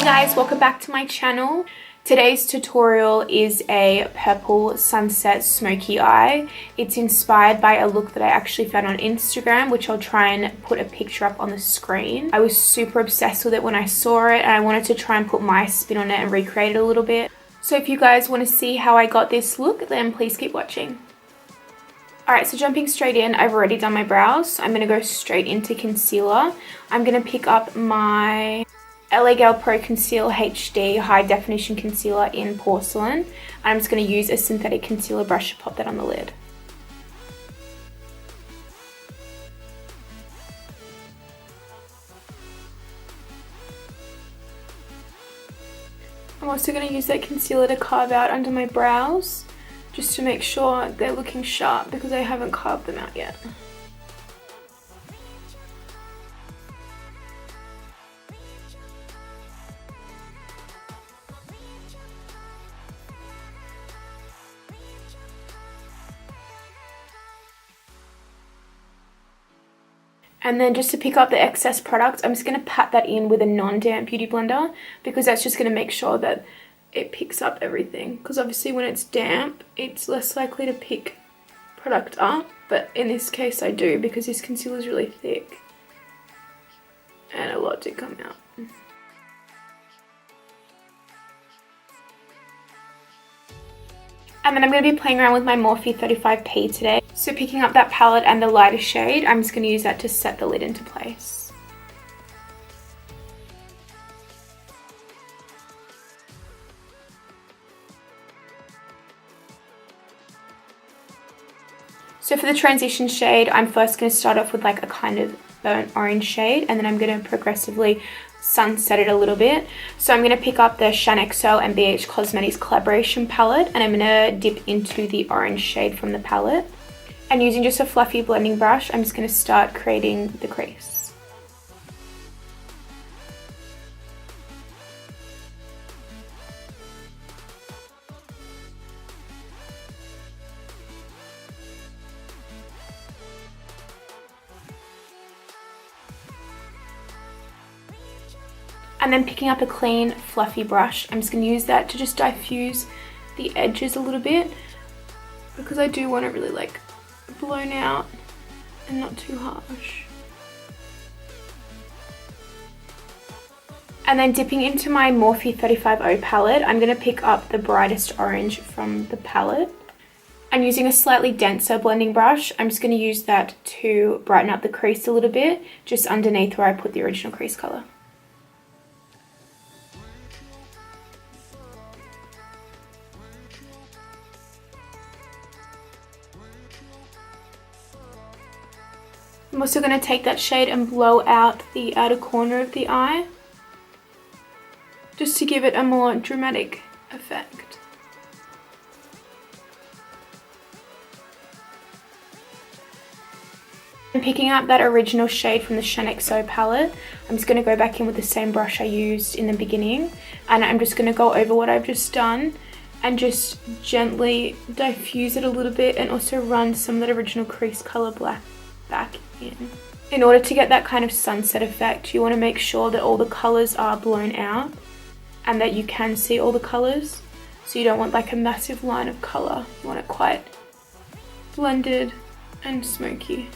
guys, welcome back to my channel. Today's tutorial is a purple sunset smoky eye. It's inspired by a look that I actually found on Instagram, which I'll try and put a picture up on the screen. I was super obsessed with it when I saw it and I wanted to try and put my spin on it and recreate it a little bit. So if you guys want to see how I got this look, then please keep watching. Alright, so jumping straight in, I've already done my brows. So I'm going to go straight into concealer. I'm going to pick up my LA Girl Pro Conceal HD High Definition Concealer in Porcelain. And I'm just going to use a synthetic concealer brush to pop that on the lid. I'm also going to use that concealer to carve out under my brows, just to make sure they're looking sharp because I haven't carved them out yet. And then just to pick up the excess product, I'm just going to pat that in with a non-damp beauty blender because that's just going to make sure that it picks up everything. Because obviously when it's damp, it's less likely to pick product up. But in this case I do because this concealer is really thick and a lot did come out. And then I'm going to be playing around with my Morphe 35P today. So picking up that palette and the lighter shade, I'm just going to use that to set the lid into place. So for the transition shade, I'm first going to start off with like a kind of burnt orange shade, and then I'm going to progressively sunset it a little bit. So I'm going to pick up the Shaaanxo and BH Cosmetics collaboration palette, and I'm going to dip into the orange shade from the palette. And using just a fluffy blending brush, I'm just going to start creating the crease. And then picking up a clean, fluffy brush, I'm just going to use that to just diffuse the edges a little bit because I do want it really like blown out and not too harsh. And then dipping into my Morphe 35O palette, I'm going to pick up the brightest orange from the palette. And using a slightly denser blending brush, I'm just going to use that to brighten up the crease a little bit, just underneath where I put the original crease colour. I'm also going to take that shade and blow out the outer corner of the eye, just to give it a more dramatic effect. And picking up that original shade from the Shaaanxo palette, I'm just going to go back in with the same brush I used in the beginning, and I'm just going to go over what I've just done and just gently diffuse it a little bit, and also run some of that original crease colour black back in. In order to get that kind of sunset effect, you want to make sure that all the colours are blown out and that you can see all the colours. So you don't want like a massive line of colour, you want it quite blended and smoky.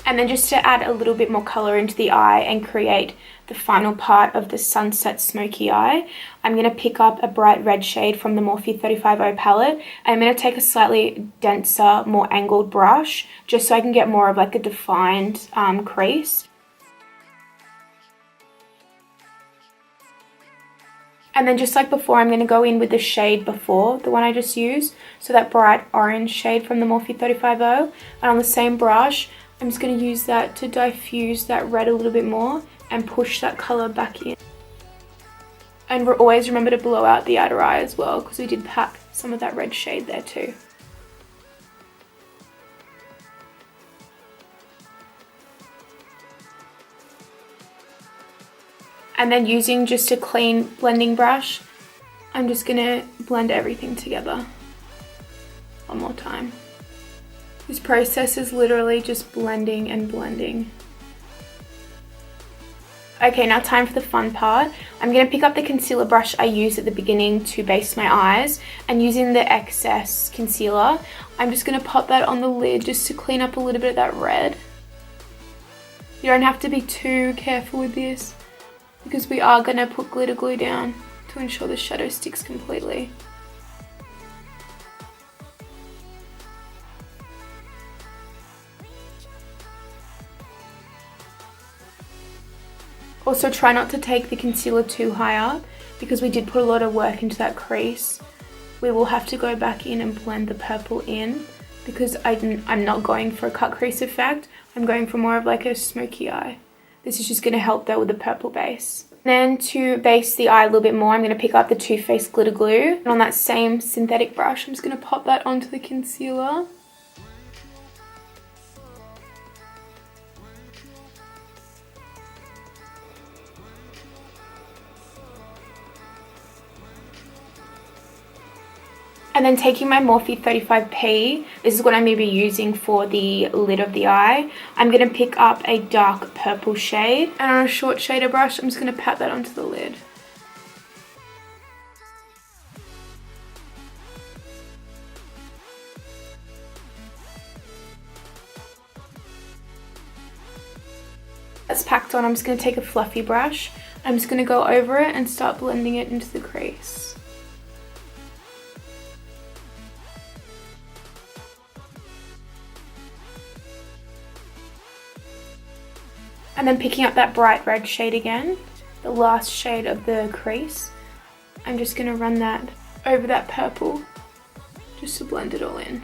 And then just to add a little bit more colour into the eye and create the final part of the sunset smoky eye, I'm going to pick up a bright red shade from the Morphe 35O palette, and I'm going to take a slightly denser, more angled brush just so I can get more of like a defined crease. And then just like before, I'm going to go in with the shade before, the one I just used, so that bright orange shade from the Morphe 35O, and on the same brush I'm just going to use that to diffuse that red a little bit more and push that colour back in. And always remember to blow out the outer eye as well, because we did pack some of that red shade there too. And then using just a clean blending brush, I'm just going to blend everything together one more time. This process is literally just blending and blending. Okay, now time for the fun part. I'm going to pick up the concealer brush I used at the beginning to base my eyes, and using the excess concealer, I'm just going to pop that on the lid just to clean up a little bit of that red. You don't have to be too careful with this because we are going to put glitter glue down to ensure the shadow sticks completely. Also, try not to take the concealer too high up because we did put a lot of work into that crease. We will have to go back in and blend the purple in because I'm not going for a cut crease effect. I'm going for more of like a smoky eye. This is just going to help though with the purple base. Then to base the eye a little bit more, I'm going to pick up the Too Faced glitter glue. And on that same synthetic brush, I'm just going to pop that onto the concealer. And then taking my Morphe 35P, this is what I'm going to be using for the lid of the eye. I'm going to pick up a dark purple shade, and on a short shader brush, I'm just going to pat that onto the lid. That's packed on, I'm just going to take a fluffy brush. I'm just going to go over it and start blending it into the crease. And then picking up that bright red shade again, the last shade of the crease, I'm just going to run that over that purple just to blend it all in.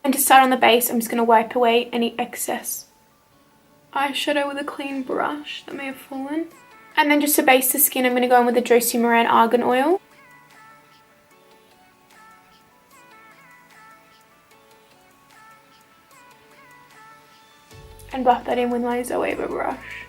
And to start on the base, I'm just going to wipe away any excess eyeshadow with a clean brush that may have fallen. And then just to base the skin, I'm going to go in with the Josie Maran Argan Oil. And buff that in with my Zoeva brush.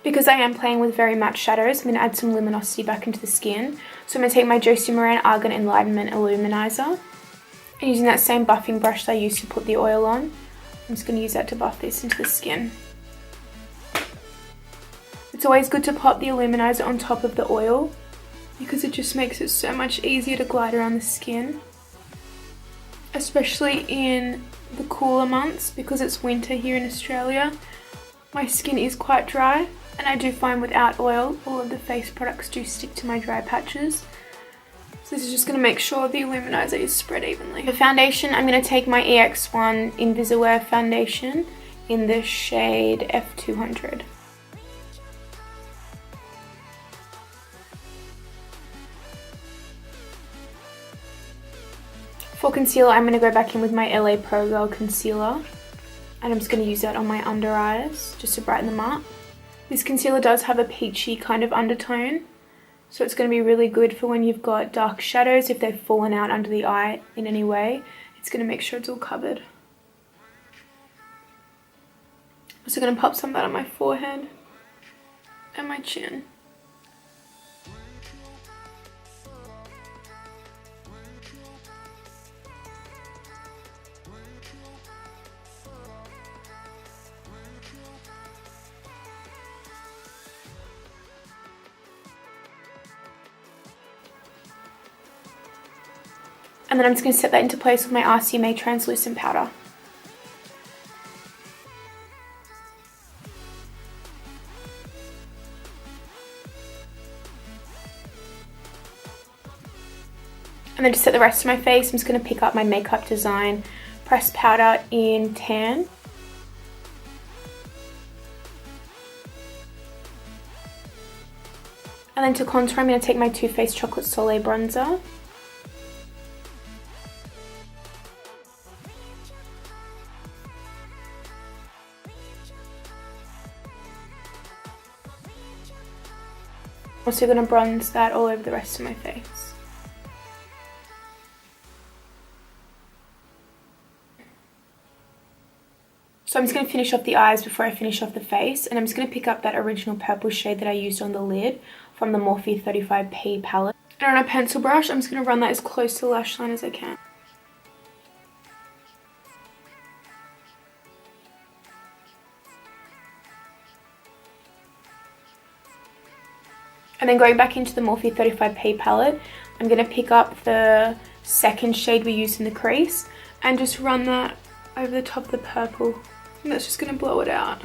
Because I am playing with very matte shadows, I'm going to add some luminosity back into the skin. So I'm going to take my Josie Maran Argan Enlightenment Illuminizer. And using that same buffing brush that I used to put the oil on, I'm just going to use that to buff this into the skin. It's always good to pop the Illuminizer on top of the oil because it just makes it so much easier to glide around the skin. Especially in the cooler months because it's winter here in Australia. My skin is quite dry. And I do find without oil, all of the face products do stick to my dry patches. So this is just going to make sure the Illuminizer is spread evenly. For foundation, I'm going to take my EX1 Invisiwear foundation in the shade F200. For concealer, I'm going to go back in with my LA Pro Girl concealer. And I'm just going to use that on my under eyes just to brighten them up. This concealer does have a peachy kind of undertone, so it's going to be really good for when you've got dark shadows. If they've fallen out under the eye in any way, it's going to make sure it's all covered. I'm also going to pop some of that on my forehead and my chin. And then I'm just going to set that into place with my RCMA translucent powder. And then to set the rest of my face, I'm just going to pick up my Makeup Design pressed powder in Tan. And then to contour, I'm going to take my Too Faced Chocolate Soleil bronzer. Also going to bronze that all over the rest of my face. So I'm just going to finish off the eyes before I finish off the face, and I'm just going to pick up that original purple shade that I used on the lid from the Morphe 35P palette. And on a pencil brush, I'm just going to run that as close to the lash line as I can. And then going back into the Morphe 35P palette, I'm going to pick up the second shade we used in the crease and just run that over the top of the purple. And that's just going to blow it out.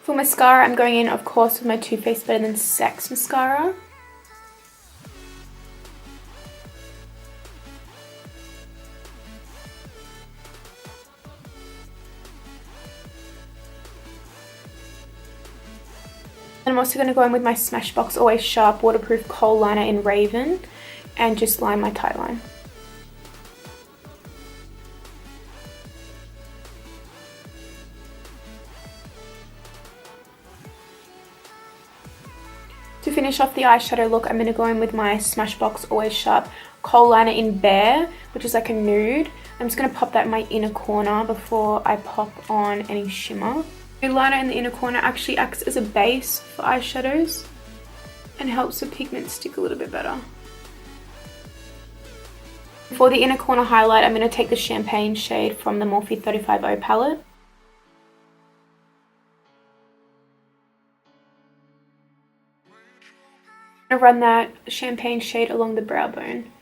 For mascara, I'm going in, of course, with my Too Faced Better Than Sex mascara. And I'm also going to go in with my Smashbox Always Sharp Waterproof Kohl Liner in Raven and just line my tight line. To finish off the eyeshadow look, I'm going to go in with my Smashbox Always Sharp Kohl Liner in Bare, which is like a nude. I'm just going to pop that in my inner corner before I pop on any shimmer. The liner in the inner corner actually acts as a base for eyeshadows and helps the pigment stick a little bit better. For the inner corner highlight, I'm going to take the champagne shade from the Morphe 35O palette. I'm going to run that champagne shade along the brow bone.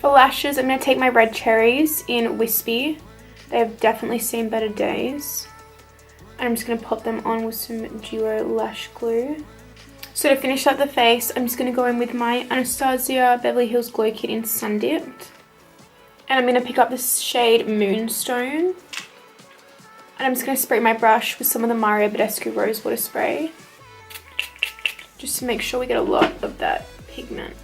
For lashes, I'm going to take my red cherries in Wispy. They have definitely seen better days. And I'm just going to pop them on with some Duo Lash Glue. So to finish up the face, I'm just going to go in with my Anastasia Beverly Hills Glow Kit in Sun Dipped. And I'm going to pick up this shade Moonstone. And I'm just going to spray my brush with some of the Mario Badescue Rose Water Spray. Just to make sure we get a lot of that pigment.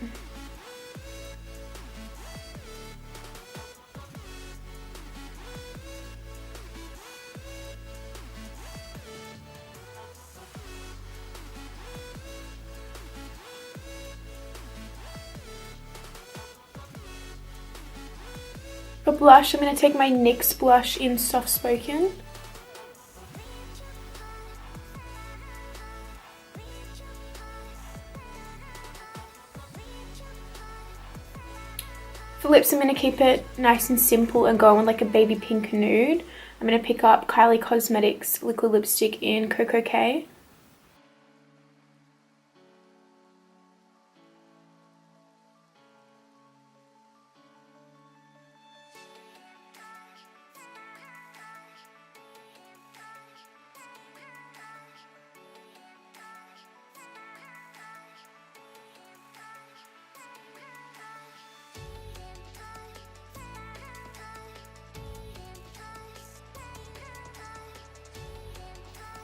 For blush, I'm going to take my NYX blush in Soft Spoken. For lips, I'm going to keep it nice and simple and go on like a baby pink nude. I'm going to pick up Kylie Cosmetics liquid lipstick in Koko.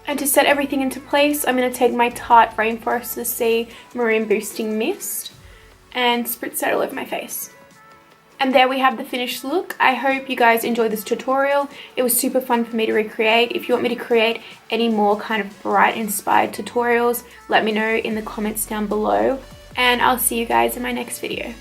And to set everything into place, I'm going to take my Tarte Rainforest of the Sea Maroon Boosting Mist and spritz that all over my face. And there we have the finished look. I hope you guys enjoyed this tutorial. It was super fun for me to recreate. If you want me to create any more kind of bright inspired tutorials, let me know in the comments down below. And I'll see you guys in my next video.